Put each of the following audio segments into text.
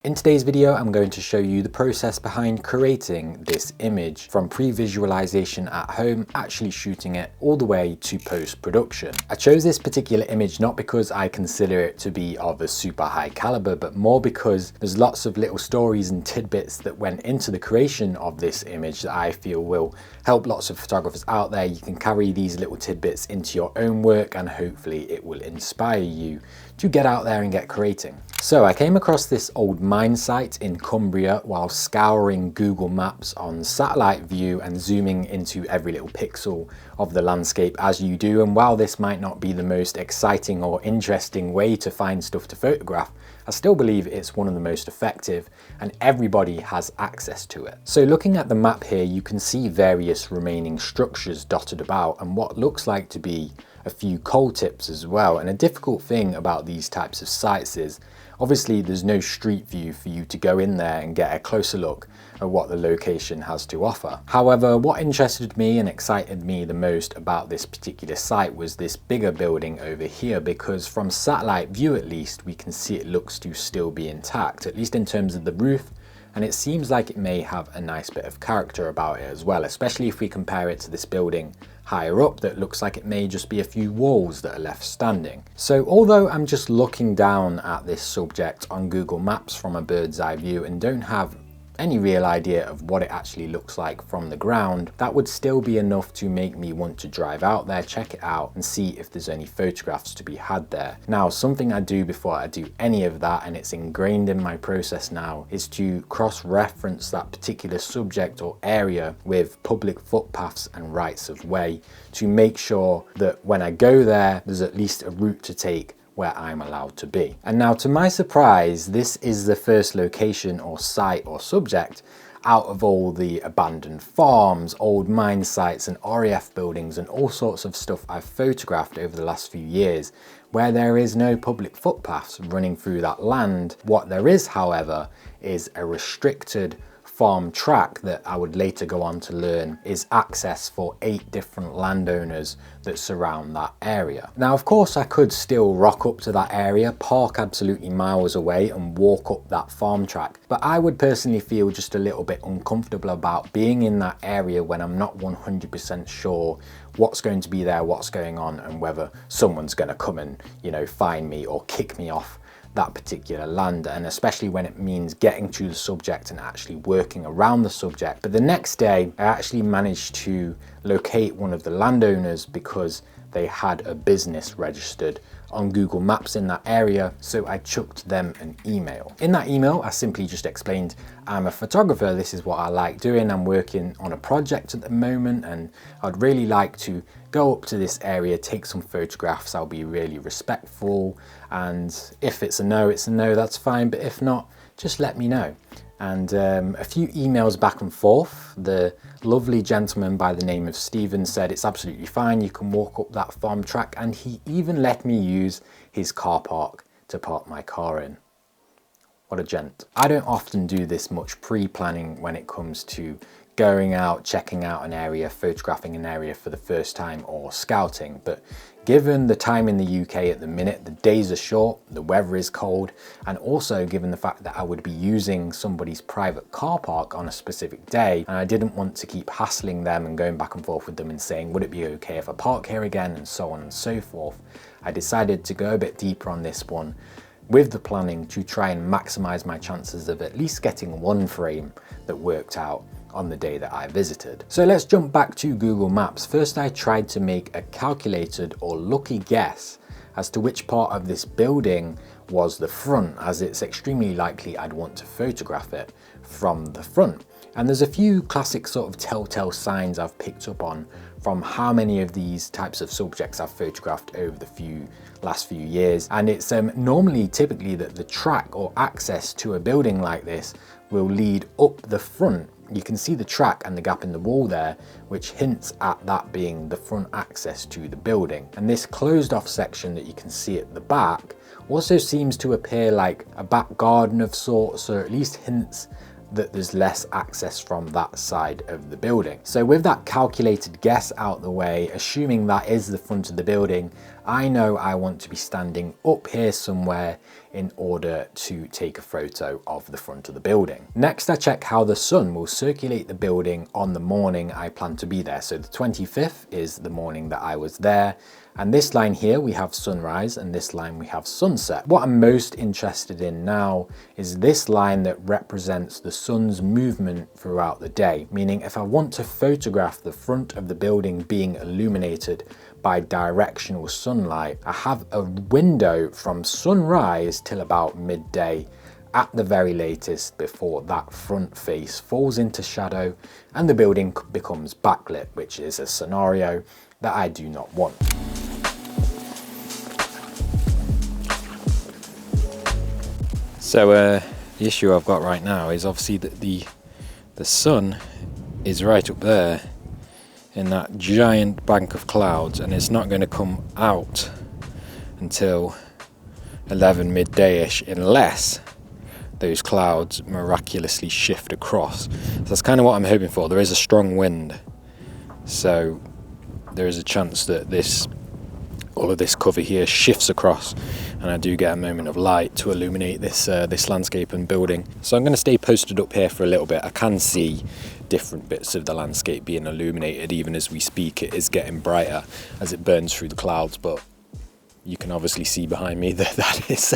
In today's video, I'm going to show you the process behind creating this image from pre-visualization at home, actually shooting it all the way to post-production. I chose this particular image not because I consider it to be of a super high caliber, but more because there's lots of little stories and tidbits that went into the creation of this image that I feel will help lots of photographers out there. You can carry these little tidbits into your own work and hopefully it will inspire you to get out there and get creating. So I came across this old mine site in Cumbria while scouring Google Maps on satellite view and zooming into every little pixel of the landscape as you do. And while this might not be the most exciting or interesting way to find stuff to photograph, I still believe it's one of the most effective and everybody has access to it. So looking at the map here, you can see various remaining structures dotted about and what looks like to be a few coal tips as well. And a difficult thing about these types of sites is obviously there's no street view for you to go in there and get a closer look at what the location has to offer. However, what interested me and excited me the most about this particular site was this bigger building over here, because from satellite view at least we can see it looks to still be intact, at least in terms of the roof, and it seems like it may have a nice bit of character about it as well, especially if we compare it to this building higher up that looks like it may just be a few walls that are left standing. So although I'm just looking down at this subject on Google Maps from a bird's eye view and don't have any real idea of what it actually looks like from the ground, that would still be enough to make me want to drive out there, check it out and see if there's any photographs to be had there. Now, something I do before I do any of that, and it's ingrained in my process now, is to cross-reference that particular subject or area with public footpaths and rights of way to make sure that when I go there, there's at least a route to take where I'm allowed to be. And now, to my surprise, this is the first location or site or subject out of all the abandoned farms, old mine sites and RAF buildings and all sorts of stuff I've photographed over the last few years where there is no public footpaths running through that land. What there is, however, is a restricted farm track that I would later go on to learn is access for 8 different landowners that surround that area. Now, of course, I could still rock up to that area, park absolutely miles away and walk up that farm track, but I would personally feel just a little bit uncomfortable about being in that area when I'm not 100% sure what's going to be there, what's going on, and whether someone's going to come and, find me or kick me off that particular land, and especially when it means getting to the subject and actually working around the subject. But the next day I actually managed to locate one of the landowners because they had a business registered on Google Maps in that area, so I chucked them an email. In that email, I simply just explained, I'm a photographer, this is what I like doing, I'm working on a project at the moment and I'd really like to go up to this area, take some photographs, I'll be really respectful, and if it's a no, that's fine, but if not, just let me know. And a few emails back and forth, the lovely gentleman by the name of Stephen said it's absolutely fine, you can walk up that farm track, and he even let me use his car park to park my car in. What a gent. I don't often do this much pre-planning when it comes to going out, checking out an area, photographing an area for the first time or scouting, but given the time in the UK at the minute, the days are short, the weather is cold, and also given the fact that I would be using somebody's private car park on a specific day, and I didn't want to keep hassling them and going back and forth with them and saying, would it be okay if I park here again, and so on and so forth, I decided to go a bit deeper on this one with the planning to try and maximize my chances of at least getting one frame that worked out on the day that I visited. So let's jump back to Google Maps. First, I tried to make a calculated or lucky guess as to which part of this building was the front, as it's extremely likely I'd want to photograph it from the front. And there's a few classic sort of telltale signs I've picked up on from how many of these types of subjects I've photographed over the last few years. And it's typically that the track or access to a building like this will lead up the front. You can see the track and the gap in the wall there, which hints at that being the front access to the building. And this closed off section that you can see at the back also seems to appear like a back garden of sorts, or at least hints that there's less access from that side of the building. So with that calculated guess out the way, assuming that is the front of the building, I know I want to be standing up here somewhere in order to take a photo of the front of the building. Next, I check how the sun will circulate the building on the morning I plan to be there. So the 25th is the morning that I was there. And this line here, we have sunrise, and this line we have sunset. What I'm most interested in now is this line that represents the sun's movement throughout the day. Meaning if I want to photograph the front of the building being illuminated by directional sunlight, I have a window from sunrise till about midday at the very latest before that front face falls into shadow and the building becomes backlit, which is a scenario that I do not want. So the issue I've got right now is obviously that the sun is right up there in that giant bank of clouds, and it's not going to come out until 11 midday-ish unless those clouds miraculously shift across. So that's kind of what I'm hoping for. There is a strong wind, so there is a chance that all of this cover here shifts across and I do get a moment of light to illuminate this landscape and building. So I'm going to stay posted up here for a little bit. I can see different bits of the landscape being illuminated even as we speak. It is getting brighter as it burns through the clouds, but you can obviously see behind me that that's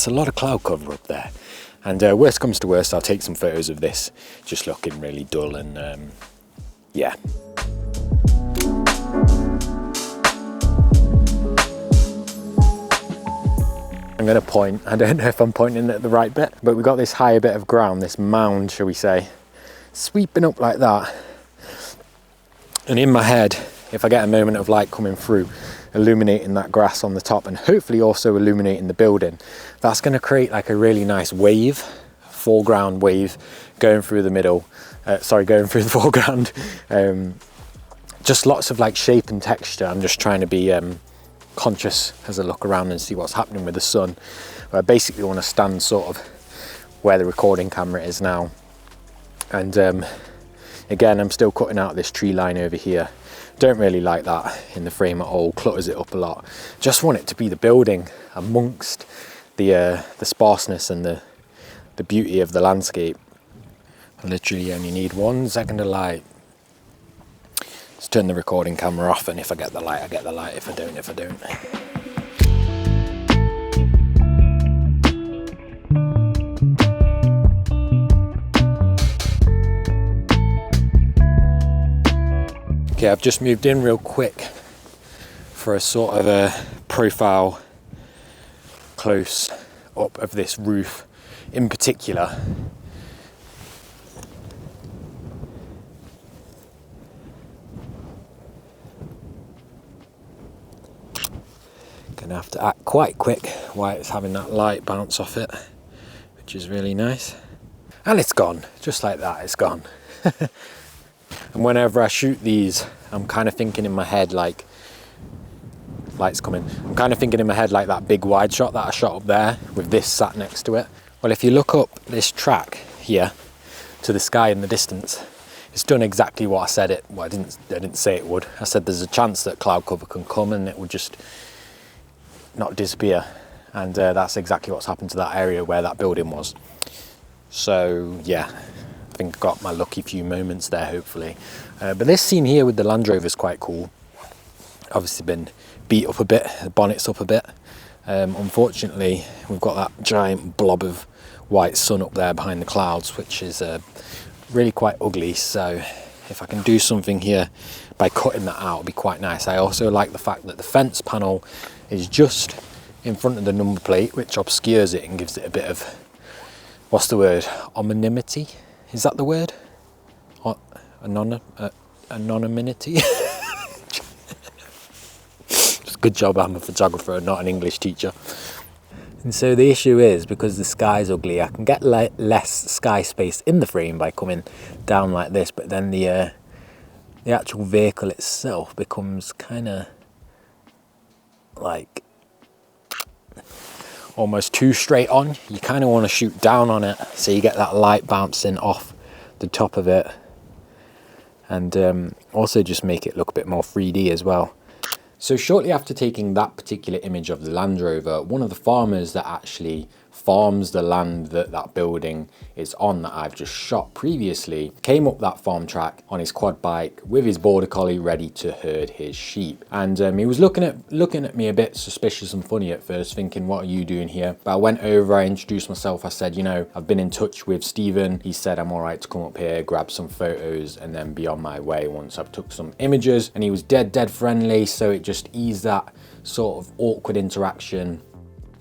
a lot of cloud cover up there. And worst comes to worst, I'll take some photos of this just looking really dull and yeah. I'm going to point, I don't know if I'm pointing at the right bit, but we've got this higher bit of ground, this mound, shall we say, sweeping up like that. And in my head, if I get a moment of light coming through, illuminating that grass on the top and hopefully also illuminating the building, that's going to create like a really nice wave, foreground wave going through the middle, going through the foreground. Just lots of like shape and texture. I'm just trying to be conscious as I look around and see what's happening with the sun. I basically want to stand sort of where the recording camera is now, and again I'm still cutting out this tree line over here. Don't really like that in the frame at all, clutters it up a lot. Just want it to be the building amongst the sparseness and the beauty of the landscape. I literally only need 1 second of light. Let's turn the recording camera off, and if I get the light, I get the light. If I don't, I don't. Okay, I've just moved in real quick for a sort of a profile close up of this roof in particular. Gonna have to act quite quick while it's having that light bounce off it, which is really nice. And it's gone, just like that, it's gone. And whenever I shoot these, I'm kind of thinking in my head like, light's coming, I'm kind of thinking in my head like that big wide shot that I shot up there with this sat next to it. Well, if you look up this track here to the sky in the distance, it's done exactly what I said it, well I didn't say it would. I said there's a chance that cloud cover can come and it would just not disappear, and that's exactly what's happened to that area where that building was. So yeah, I think I got my lucky few moments there hopefully. But this scene here with the Land Rover is quite cool. Obviously been beat up a bit, the bonnet's up a bit. Unfortunately we've got that giant blob of white sun up there behind the clouds, which is really quite ugly. So if I can do something here by cutting that out, it'd be quite nice. I also like the fact that the fence panel is just in front of the number plate, which obscures it and gives it a bit of, what's the word, anonymity? Is that the word? Anonymity? Good job I'm a photographer and not an English teacher. And so the issue is, because the sky's ugly, I can get less sky space in the frame by coming down like this, but then the actual vehicle itself becomes kind of like almost too straight on. You kind of want to shoot down on it so you get that light bouncing off the top of it, and also just make it look a bit more 3D as well. So shortly after taking that particular image of the Land Rover, one of the farmers that actually farms the land that that building is on, that I've just shot previously, came up that farm track on his quad bike with his border collie ready to herd his sheep. And he was looking at me a bit suspicious and funny at first, thinking, what are you doing here? But I went over, I introduced myself, I said, you know, I've been in touch with Stephen. He said I'm all right to come up here, grab some photos and then be on my way once I've took some images. And he was dead friendly, so it just eased that sort of awkward interaction.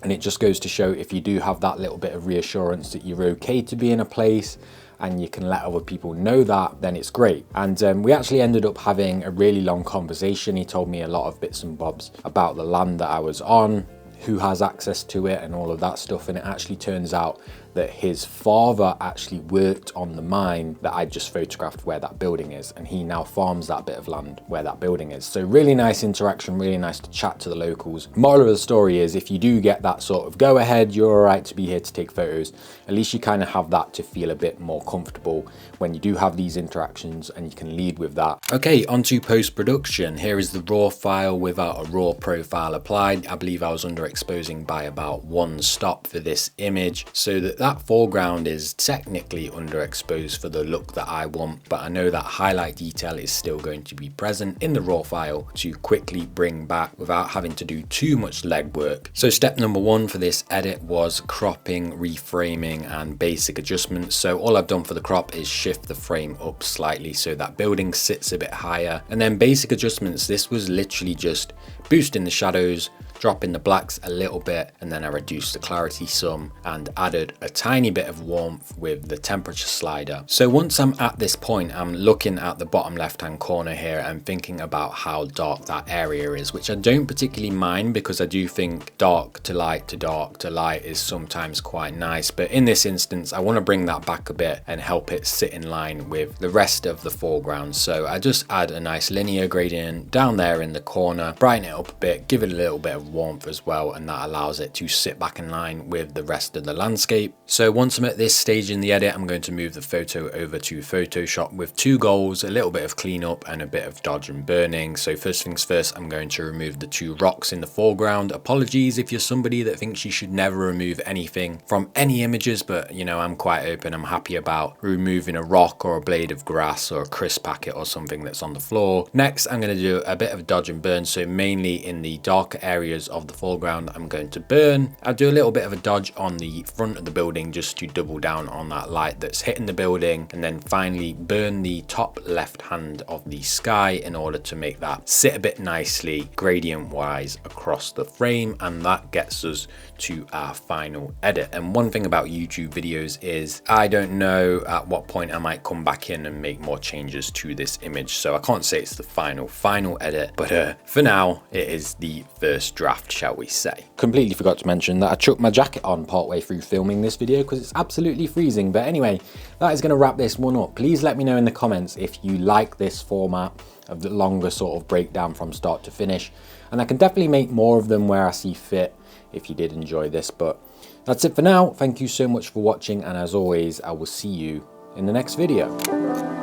And it just goes to show, if you do have that little bit of reassurance that you're okay to be in a place and you can let other people know that, then it's great. And we actually ended up having a really long conversation. He told me a lot of bits and bobs about the land that I was on, who has access to it and all of that stuff. And it actually turns out that his father actually worked on the mine that I just photographed where that building is, and he now farms that bit of land where that building is. So really nice interaction, really nice to chat to the locals. Moral of the story is, if you do get that sort of go ahead, you're all right to be here to take photos, at least you kind of have that to feel a bit more comfortable when you do have these interactions, and you can lead with that. Okay, on to post-production. Here is the raw file without a raw profile applied. I believe I was underexposing by about 1 stop for this image, so that foreground is technically underexposed for the look that I want, but I know that highlight detail is still going to be present in the raw file to quickly bring back without having to do too much legwork. So step number 1 for this edit was cropping, reframing and basic adjustments. So all I've done for the crop is shift the frame up slightly so that building sits a bit higher. And then basic adjustments, this was literally just boosting the shadows, dropping the blacks a little bit, and then I reduced the clarity some and added a tiny bit of warmth with the temperature slider. So once I'm at this point, I'm looking at the bottom left hand corner here and thinking about how dark that area is, which I don't particularly mind, because I do think dark to light to dark to light is sometimes quite nice. But in this instance, I want to bring that back a bit and help it sit in line with the rest of the foreground. So I just add a nice linear gradient down there in the corner, brighten it up a bit, give it a little bit of warmth as well, and that allows it to sit back in line with the rest of the landscape. So once I'm at this stage in the edit, I'm going to move the photo over to Photoshop with 2 goals, a little bit of cleanup and a bit of dodge and burning. So first things first, I'm going to remove the 2 rocks in the foreground. Apologies if you're somebody that thinks you should never remove anything from any images, but you know, I'm quite open. I'm happy about removing a rock or a blade of grass or a crisp packet or something that's on the floor. Next, I'm going to do a bit of dodge and burn. So mainly in the darker areas of the foreground, I'm going to burn. I'll do a little bit of a dodge on the front of the building just to double down on that light that's hitting the building, and then finally burn the top left hand of the sky in order to make that sit a bit nicely gradient wise across the frame, and that gets us to our final edit. And one thing about YouTube videos is I don't know at what point I might come back in and make more changes to this image, so I can't say it's the final edit, but for now it is the first draft, shall we say. Completely forgot to mention that I chucked my jacket on partway through filming this video because it's absolutely freezing. But anyway, that is going to wrap this one up. Please let me know in the comments if you like this format of the longer sort of breakdown from start to finish, and I can definitely make more of them where I see fit if you did enjoy this. But that's it for now. Thank you so much for watching, and as always, I will see you in the next video.